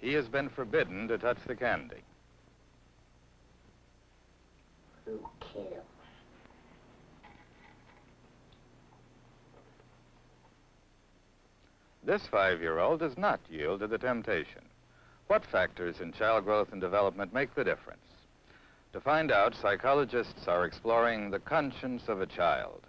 he has been forbidden to touch the candy. Who cares? This 5-year-old does not yield to the temptation. What factors in child growth and development make the difference? To find out, psychologists are exploring the conscience of a child.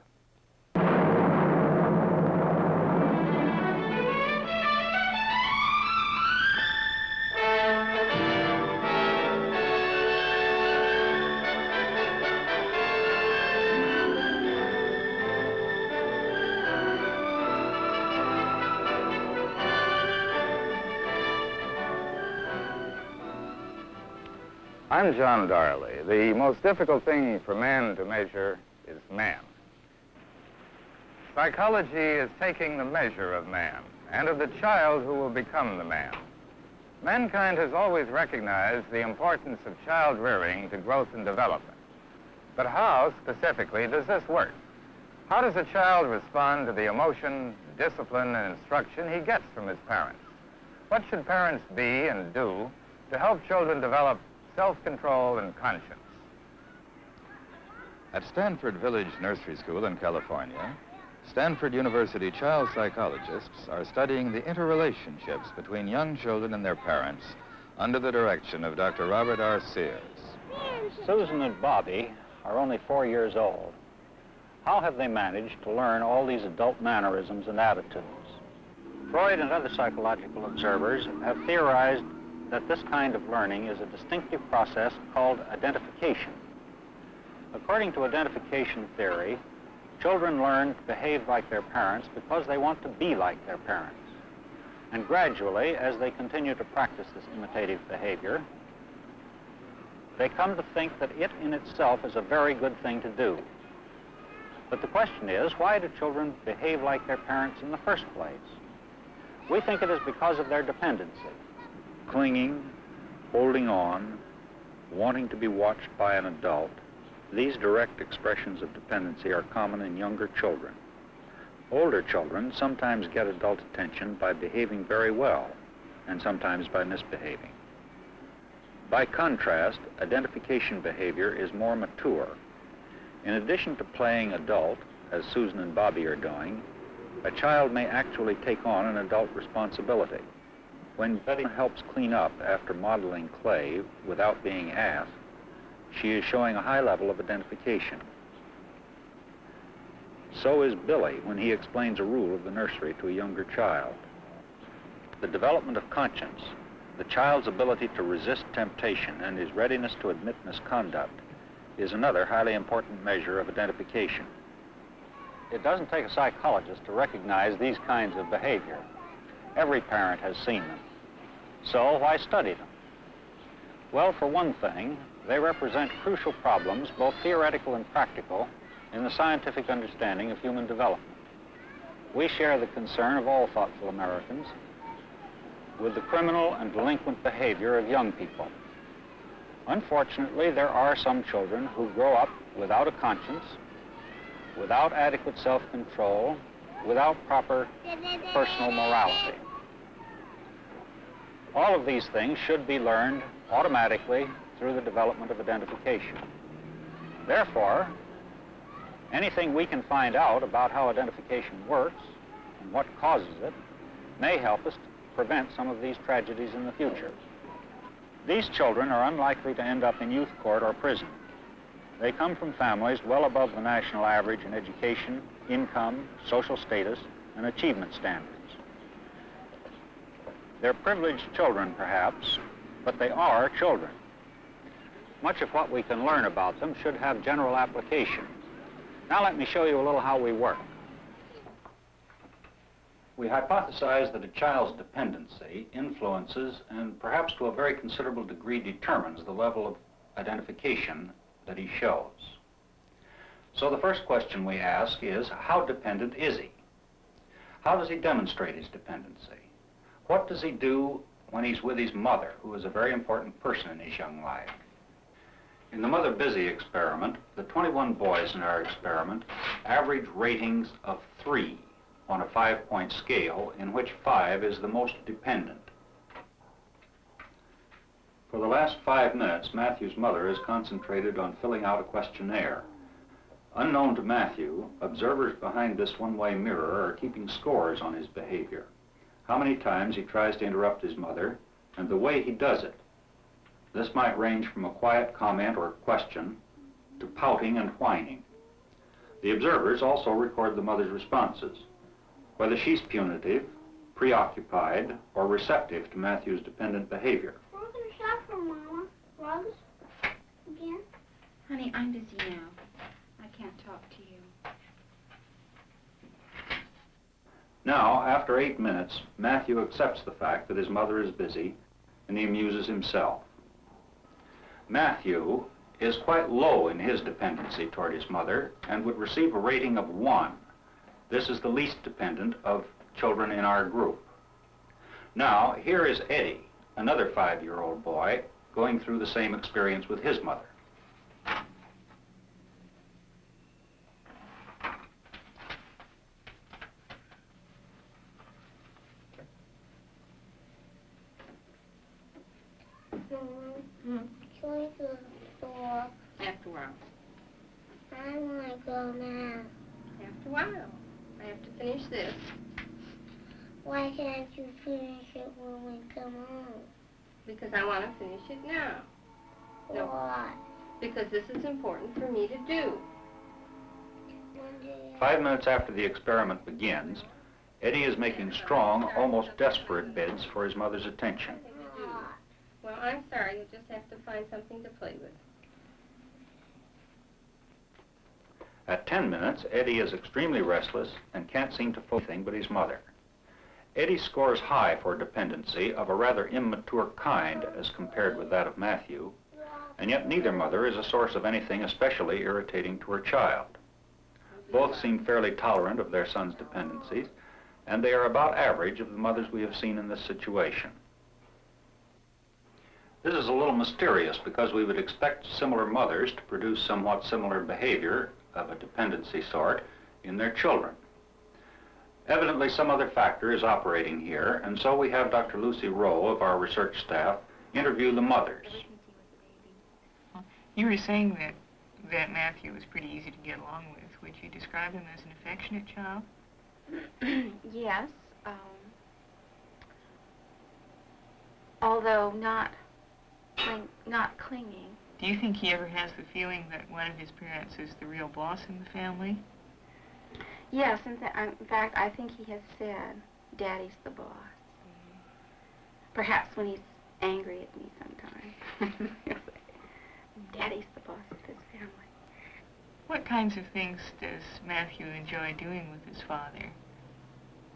I'm John Darley. The most difficult thing for man to measure is man. Psychology is taking the measure of man and of the child who will become the man. Mankind has always recognized the importance of child rearing to growth and development. But how, specifically, does this work? How does a child respond to the emotion, discipline, and instruction he gets from his parents? What should parents be and do to help children develop self-control and conscience? At Stanford Village Nursery School in California, Stanford University child psychologists are studying the interrelationships between young children and their parents under the direction of Dr. Robert R. Sears. Susan and Bobby are only 4 years old. How have they managed to learn all these adult mannerisms and attitudes? Freud and other psychological observers have theorized that this kind of learning is a distinctive process called identification. According to identification theory, children learn to behave like their parents because they want to be like their parents. And gradually, as they continue to practice this imitative behavior, they come to think that it in itself is a very good thing to do. But the question is, why do children behave like their parents in the first place? We think it is because of their dependency. Clinging, holding on, wanting to be watched by an adult, these direct expressions of dependency are common in younger children. Older children sometimes get adult attention by behaving very well, and sometimes by misbehaving. By contrast, identification behavior is more mature. In addition to playing adult, as Susan and Bobby are doing, a child may actually take on an adult responsibility. When Betty helps clean up after modeling clay without being asked, she is showing a high level of identification. So is Billy when he explains a rule of the nursery to a younger child. The development of conscience, the child's ability to resist temptation and his readiness to admit misconduct, is another highly important measure of identification. It doesn't take a psychologist to recognize these kinds of behavior. Every parent has seen them. So why study them? Well, for one thing, they represent crucial problems, both theoretical and practical, in the scientific understanding of human development. We share the concern of all thoughtful Americans with the criminal and delinquent behavior of young people. Unfortunately, there are some children who grow up without a conscience, without adequate self-control, without proper personal morality. All of these things should be learned automatically through the development of identification. Therefore, anything we can find out about how identification works and what causes it may help us to prevent some of these tragedies in the future. These children are unlikely to end up in youth court or prison. They come from families well above the national average in education, income, social status, and achievement standards. They're privileged children, perhaps, but they are children. Much of what we can learn about them should have general application. Now let me show you a little how we work. We hypothesize that a child's dependency influences and perhaps to a very considerable degree determines the level of identification that he shows. So the first question we ask is, how dependent is he? How does he demonstrate his dependency? What does he do when he's with his mother, who is a very important person in his young life? In the Mother Busy experiment, the 21 boys in our experiment average ratings of 3 on a 5-point scale, in which 5 is the most dependent. For the last 5 minutes, Matthew's mother is concentrated on filling out a questionnaire. Unknown to Matthew, observers behind this one-way mirror are keeping scores on his behavior. How many times he tries to interrupt his mother, and the way he does it. This might range from a quiet comment or question to pouting and whining. The observers also record the mother's responses, whether she's punitive, preoccupied, or receptive to Matthew's dependent behavior. Where's the shopper, Mama? Rugs? Again? Honey, I'm busy now. I can't talk to you. Now, after 8 minutes, Matthew accepts the fact that his mother is busy, and he amuses himself. Matthew is quite low in his dependency toward his mother and would receive a rating of 1. This is the least dependent of children in our group. Now, here is Eddie, another 5-year-old boy, going through the same experience with his mother. Can we go to the store? After a while. I want to go now. After a while. I have to finish this. Why can't you finish it when we come home? Because I want to finish it now. No. Why? Because this is important for me to do. 5 minutes after the experiment begins, Eddie is making strong, almost desperate bids for his mother's attention. Well, I'm sorry. You'll just have to find something to play with. At 10 minutes, Eddie is extremely restless and can't seem to focus on anything but his mother. Eddie scores high for dependency of a rather immature kind as compared with that of Matthew, and yet neither mother is a source of anything especially irritating to her child. Both seem fairly tolerant of their son's dependencies, and they are about average of the mothers we have seen in this situation. This is a little mysterious because we would expect similar mothers to produce somewhat similar behavior of a dependency sort in their children. Evidently, some other factor is operating here, and so we have Dr. Lucy Rowe of our research staff interview the mothers. You were saying that Matthew was pretty easy to get along with. Would you describe him as an affectionate child? Yes. Although not clinging. Do you think he ever has the feeling that one of his parents is the real boss in the family? Yes, in fact, I think he has said, Daddy's the boss. Perhaps when he's angry at me sometimes. Daddy's the boss of this family. What kinds of things does Matthew enjoy doing with his father?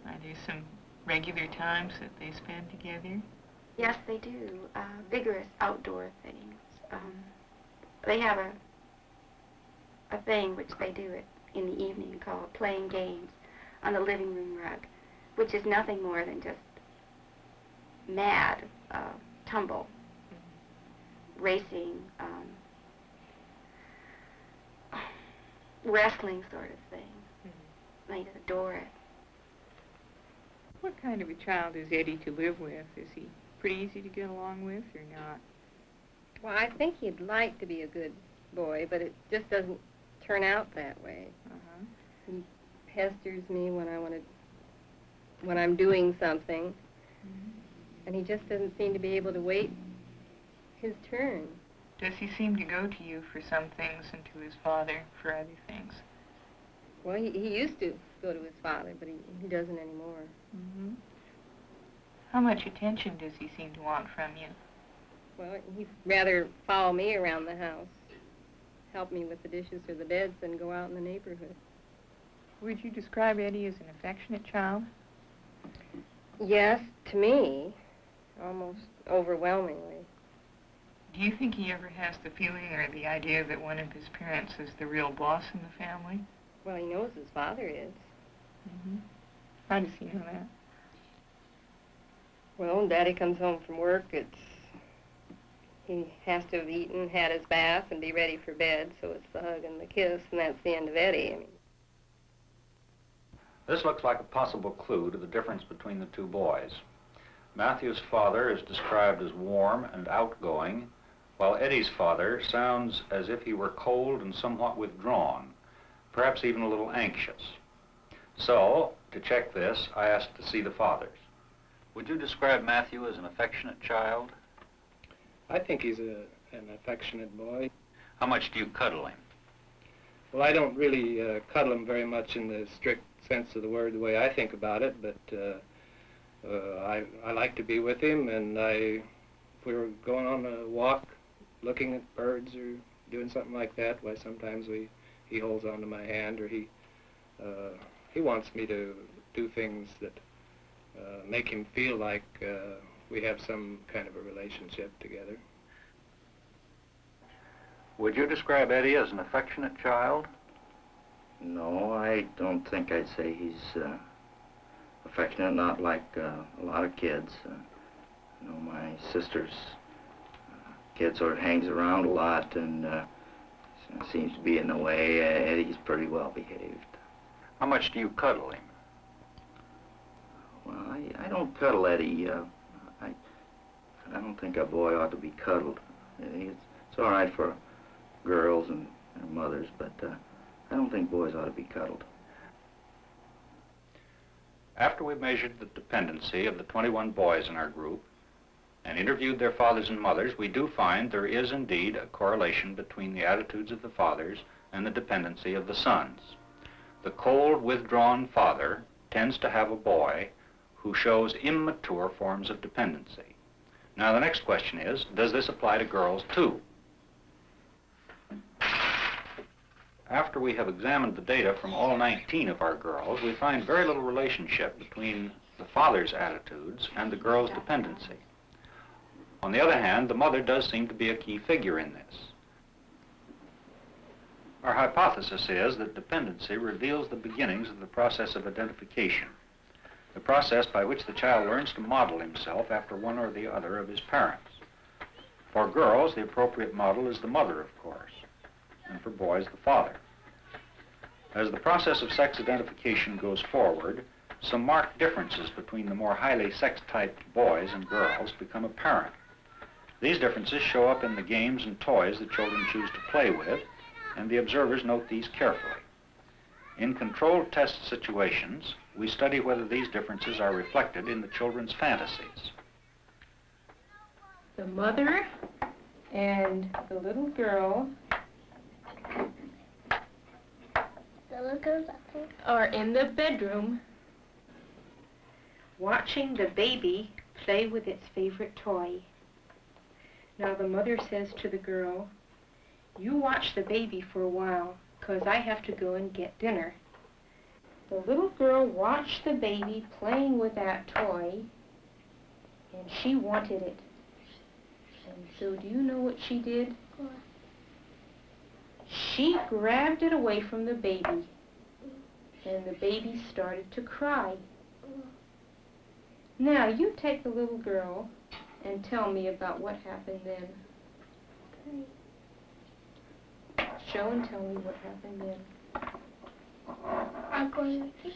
Are there some regular times that they spend together? Yes, they do. Vigorous outdoor things. They have a thing which they do in the evening called playing games on the living room rug, which is nothing more than just mad tumble, racing, wrestling sort of thing. They adore it. What kind of a child is Eddie to live with? Is he pretty easy to get along with or not? Well, I think he'd like to be a good boy, but it just doesn't turn out that way. He pesters me when I'm doing something, and he just doesn't seem to be able to wait his turn. Does he seem to go to you for some things and to his father for other things? Well, he used to go to his father, but he doesn't anymore. How much attention does he seem to want from you? Well, he'd rather follow me around the house, help me with the dishes or the beds, than go out in the neighborhood. Would you describe Eddie as an affectionate child? Yes, to me, almost overwhelmingly. Do you think he ever has the feeling or the idea that one of his parents is the real boss in the family? Well, he knows his father is. How does he know that? Well, when Daddy comes home from work, he has to have eaten, had his bath, and be ready for bed, so it's the hug and the kiss, and that's the end of Eddie. This looks like a possible clue to the difference between the two boys. Matthew's father is described as warm and outgoing, while Eddie's father sounds as if he were cold and somewhat withdrawn, perhaps even a little anxious. So, to check this, I asked to see the fathers. Would you describe Matthew as an affectionate child? I think he's an affectionate boy. How much do you cuddle him? Well, I don't really cuddle him very much in the strict sense of the word, the way I think about it, but I like to be with him, and if we were going on a walk, looking at birds or doing something like that, why sometimes he holds onto my hand, or he wants me to do things that make him feel like we have some kind of a relationship together. Would you describe Eddie as an affectionate child? No, I don't think I'd say he's affectionate, not like a lot of kids. You know, my sister's kid sort of hangs around a lot and seems to be in the way. Eddie's pretty well behaved. How much do you cuddle him? Well, I don't cuddle Eddie. I don't think a boy ought to be cuddled. It's all right for girls and their mothers, but I don't think boys ought to be cuddled. After we measured the dependency of the 21 boys in our group and interviewed their fathers and mothers, we do find there is indeed a correlation between the attitudes of the fathers and the dependency of the sons. The cold, withdrawn father tends to have a boy who shows immature forms of dependency. Now, the next question is, does this apply to girls too? After we have examined the data from all 19 of our girls, we find very little relationship between the father's attitudes and the girl's dependency. On the other hand, the mother does seem to be a key figure in this. Our hypothesis is that dependency reveals the beginnings of the process of identification, the process by which the child learns to model himself after one or the other of his parents. For girls, the appropriate model is the mother, of course, and for boys, the father. As the process of sex identification goes forward, some marked differences between the more highly sex-typed boys and girls become apparent. These differences show up in the games and toys that children choose to play with, and the observers note these carefully. In controlled test situations, we study whether these differences are reflected in the children's fantasies. The mother and the little girl are in the bedroom watching the baby play with its favorite toy. Now the mother says to the girl, "You watch the baby for a while, 'cause I have to go and get dinner." The little girl watched the baby playing with that toy, and she wanted it. And so do you know what she did? What? She grabbed it away from the baby, and the baby started to cry. Now, you take the little girl and tell me about what happened then. Show and tell me what happened then. I'm going to...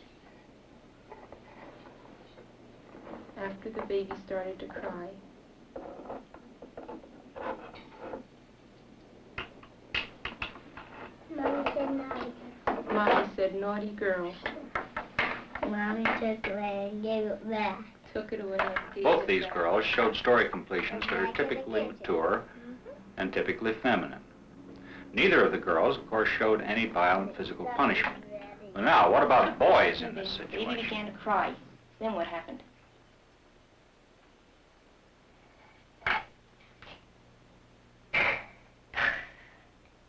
After the baby started to cry. Mommy said naughty. Mommy said, naughty girl. Mommy took it away and gave it back. Took it away and gave Both it these back. girls showed story completions that are typically mature and typically feminine. Neither of the girls, of course, showed any violent physical punishment. Well, now, what about boys in this The baby situation? began to cry. Then what happened?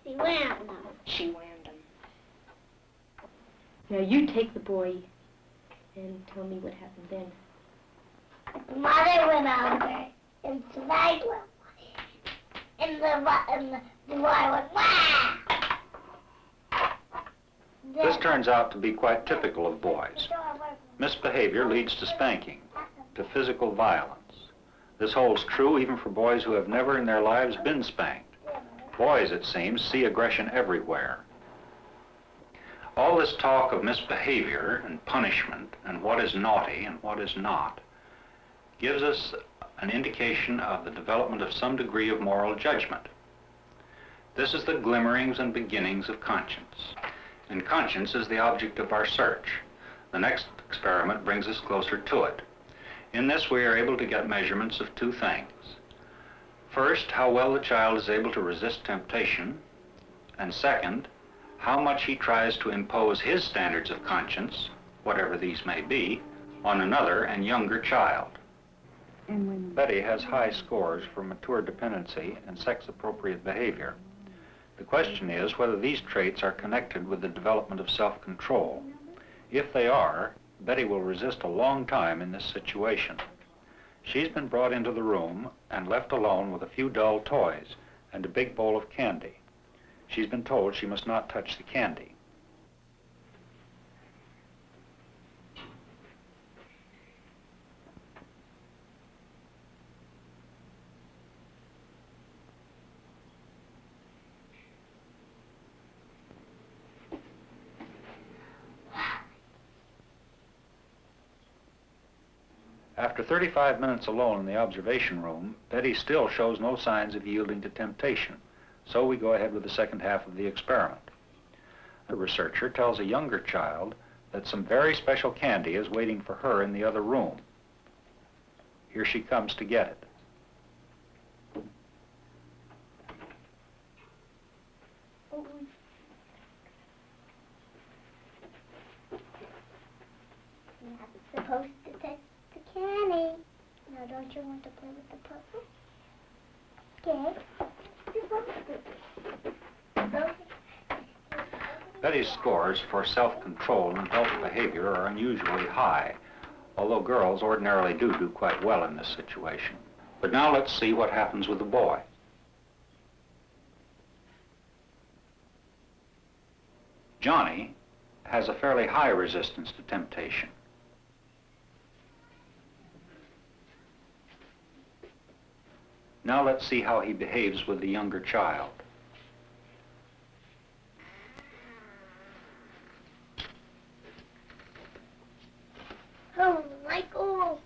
She whammed them. She whammed him. Now you take the boy and tell me what happened then. The mother went over and smacked him. And the boy went, wah! This turns out to be quite typical of boys. Misbehavior leads to spanking, to physical violence. This holds true even for boys who have never in their lives been spanked. Boys, it seems, see aggression everywhere. All this talk of misbehavior and punishment and what is naughty and what is not gives us an indication of the development of some degree of moral judgment. This is the glimmerings and beginnings of conscience. And conscience is the object of our search. The next experiment brings us closer to it. In this, we are able to get measurements of two things. First, how well the child is able to resist temptation, and second, how much he tries to impose his standards of conscience, whatever these may be, on another and younger child. Betty has high scores for mature dependency and sex-appropriate behavior. The question is whether these traits are connected with the development of self-control. If they are, Betty will resist a long time in this situation. She's been brought into the room and left alone with a few dull toys and a big bowl of candy. She's been told she must not touch the candy. After 35 minutes alone in the observation room, Betty still shows no signs of yielding to temptation, so we go ahead with the second half of the experiment. The researcher tells a younger child that some very special candy is waiting for her in the other room. Here she comes to get it. You're not supposed to touch the candy. Now, don't you want to play with the puzzle? Okay. You're supposed to. Betty's scores for self-control and adult behavior are unusually high, although girls ordinarily do quite well in this situation. But now let's see what happens with the boy. Johnny has a fairly high resistance to temptation. Now let's see how he behaves with the younger child. Oh, Michael.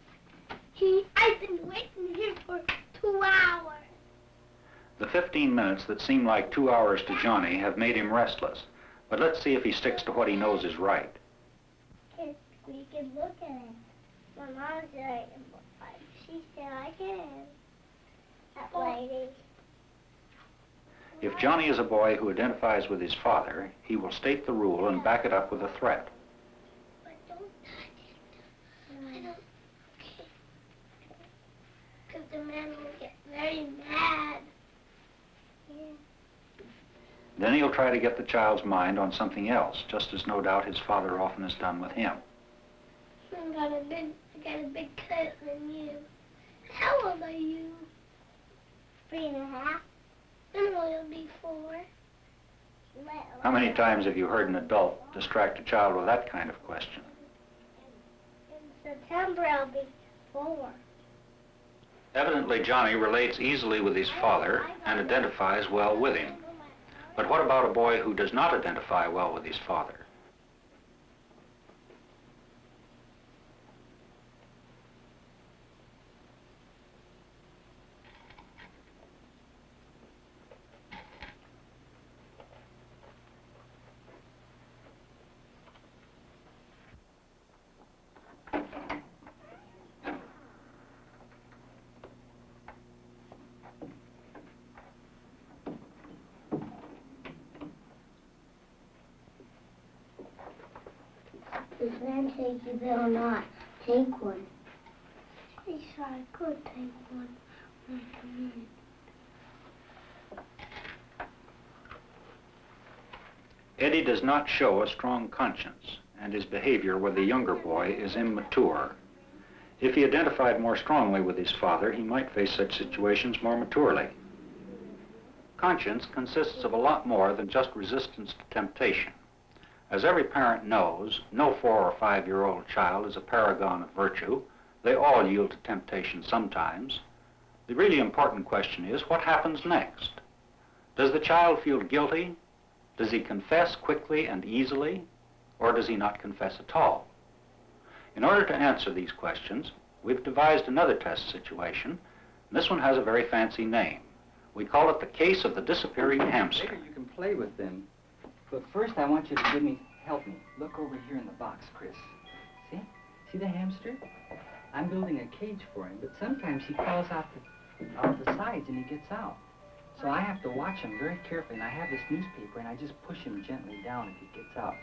I've been waiting here for 2 hours. The 15 minutes that seem like 2 hours to Johnny have made him restless. But let's see if he sticks to what he knows is right. We can look at it. My mom said, she said I can. That lady. If Johnny is a boy who identifies with his father, he will state the rule and back it up with a threat. But don't touch it. I don't. Okay. Because the man will get very mad. Yeah. Then he'll try to get the child's mind on something else, just as no doubt his father often has done with him. I got a big coat than you. How old are you? 3.5. Then will be 4. How many times have you heard an adult distract a child with that kind of question? In September I'll be 4. Evidently, Johnny relates easily with his father and identifies well with him. But what about a boy who does not identify well with his father? This man said you better not take one. He said I could take one when I come in. Eddie does not show a strong conscience, and his behavior with the younger boy is immature. If he identified more strongly with his father, he might face such situations more maturely. Conscience consists of a lot more than just resistance to temptation. As every parent knows, no 4- or 5-year-old child is a paragon of virtue. They all yield to temptation sometimes. The really important question is, what happens next? Does the child feel guilty? Does he confess quickly and easily? Or does he not confess at all? In order to answer these questions, we've devised another test situation. And this one has a very fancy name. We call it the case of the disappearing hamster. Later you can play with them. But first I want you to help me. Look over here in the box, Chris. See? See the hamster? I'm building a cage for him, but sometimes he crawls out the sides and he gets out. So I have to watch him very carefully, and I have this newspaper, and I just push him gently down if he gets out.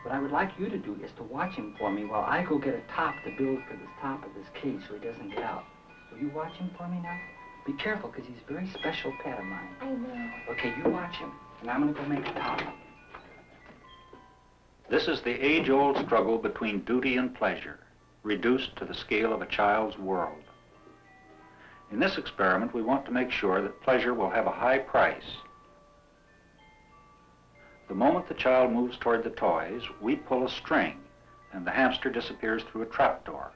What I would like you to do is to watch him for me while I go get a top to build for the top of this cage so he doesn't get out. Will you watch him for me now? Be careful, because he's a very special pet of mine. I will. Okay, you watch him, and I'm going to go make a top. This is the age-old struggle between duty and pleasure, reduced to the scale of a child's world. In this experiment, we want to make sure that pleasure will have a high price. The moment the child moves toward the toys, we pull a string, and the hamster disappears through a trapdoor.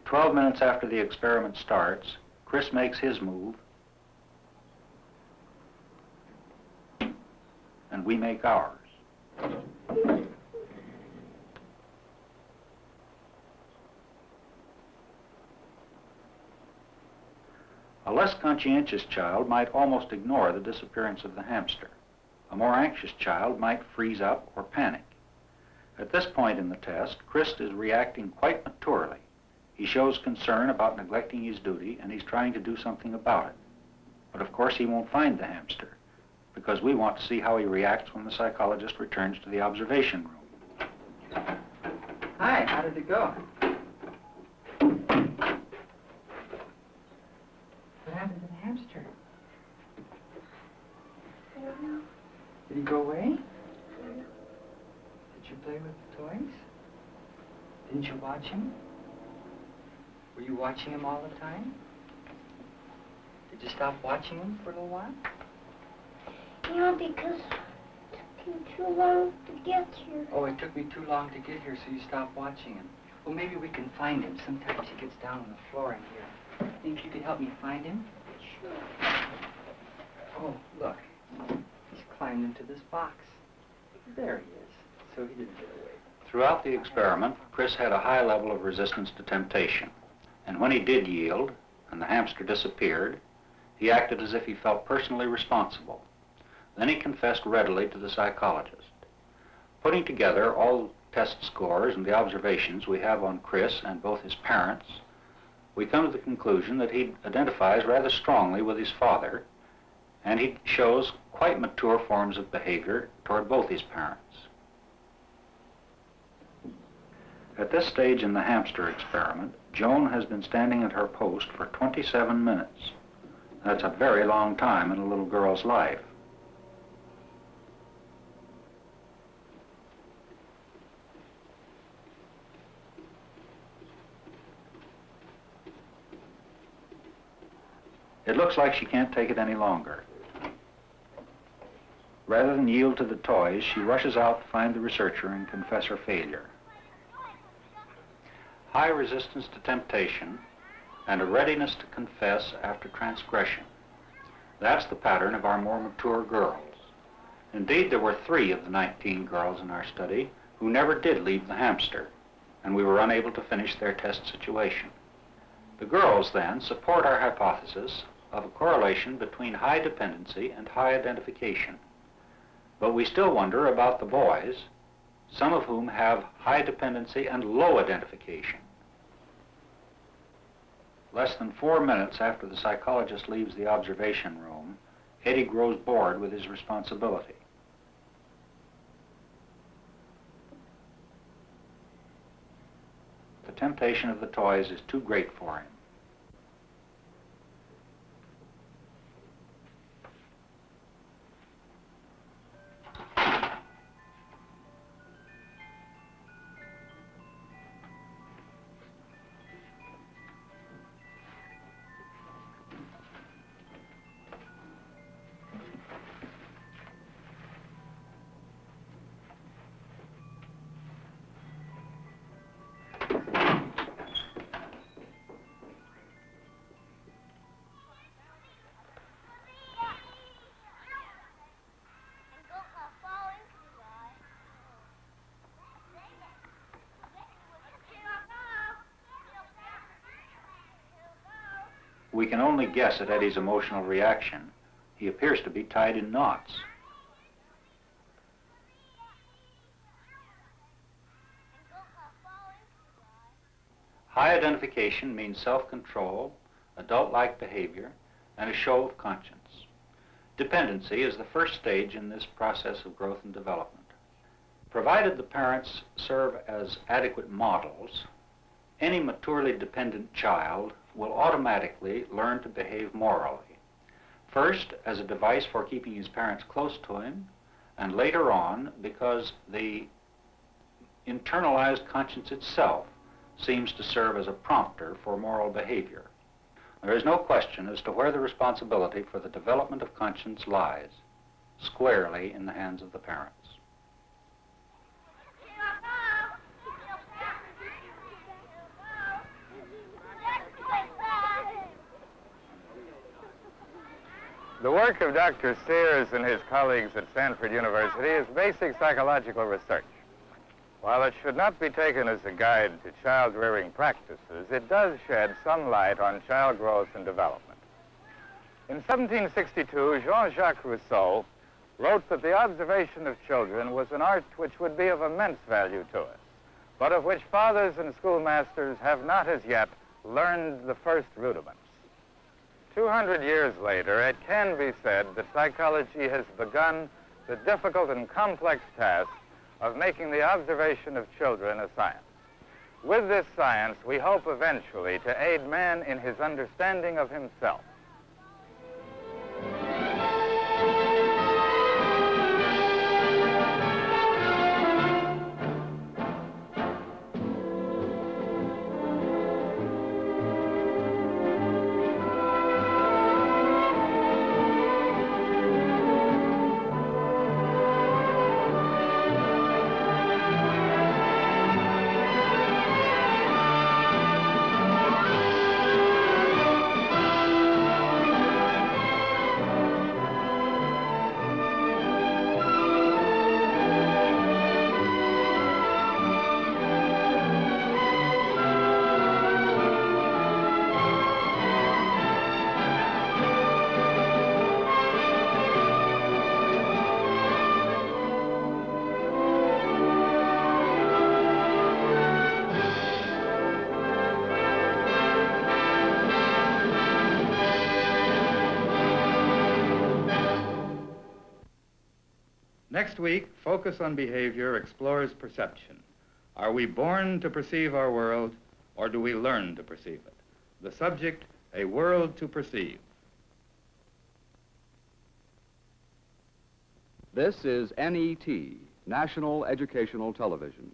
"12 minutes after the experiment starts, Chris makes his move, and we make ours. A less conscientious child might almost ignore the disappearance of the hamster. A more anxious child might freeze up or panic. At this point in the test, Chris is reacting quite maturely. He shows concern about neglecting his duty, and he's trying to do something about it. But of course he won't find the hamster, because we want to see how he reacts when the psychologist returns to the observation room. Hi, how did it go? What happened to the hamster? I don't know. Did he go away? Did you play with the toys? Didn't you watch him? Were you watching him all the time? Did you stop watching him for a little while? Yeah, because it took you too long to get here. Oh, it took me too long to get here, so you stopped watching him. Well, maybe we can find him. Sometimes he gets down on the floor in here. Think you could help me find him? Sure. Oh, look. He's climbed into this box. There he is. So he didn't get away. Throughout the experiment, Chris had a high level of resistance to temptation. And when he did yield, and the hamster disappeared, he acted as if he felt personally responsible. Then he confessed readily to the psychologist. Putting together all test scores and the observations we have on Chris and both his parents, we come to the conclusion that he identifies rather strongly with his father, and he shows quite mature forms of behavior toward both his parents. At this stage in the hamster experiment, Joan has been standing at her post for 27 minutes. That's a very long time in a little girl's life. It looks like she can't take it any longer. Rather than yield to the toys, she rushes out to find the researcher and confess her failure. High resistance to temptation and a readiness to confess after transgression. That's the pattern of our more mature girls. Indeed, there were 3 of the 19 girls in our study who never did leave the hamster, and we were unable to finish their test situation. The girls, then, support our hypothesis of a correlation between high dependency and high identification. But we still wonder about the boys, some of whom have high dependency and low identification. Less than 4 minutes after the psychologist leaves the observation room, Eddie grows bored with his responsibility. temptation of the toys is too great for him. We can only guess at Eddie's emotional reaction. He appears to be tied in knots. High identification means self-control, adult-like behavior, and a show of conscience. Dependency is the first stage in this process of growth and development. Provided the parents serve as adequate models, any maturely dependent child will automatically learn to behave morally. First, as a device for keeping his parents close to him, and later on, because the internalized conscience itself seems to serve as a prompter for moral behavior. There is no question as to where the responsibility for the development of conscience lies, squarely in the hands of the parents. The work of Dr. Sears and his colleagues at Stanford University is basic psychological research. While it should not be taken as a guide to child-rearing practices, it does shed some light on child growth and development. In 1762, Jean-Jacques Rousseau wrote that the observation of children was an art which would be of immense value to us, but of which fathers and schoolmasters have not as yet learned the first rudiments. 200 years later, it can be said that psychology has begun the difficult and complex task of making the observation of children a science. With this science, we hope eventually to aid man in his understanding of himself. Next week, Focus on Behavior explores perception. Are we born to perceive our world, or do we learn to perceive it? The subject, a world to perceive. This is NET, National Educational Television.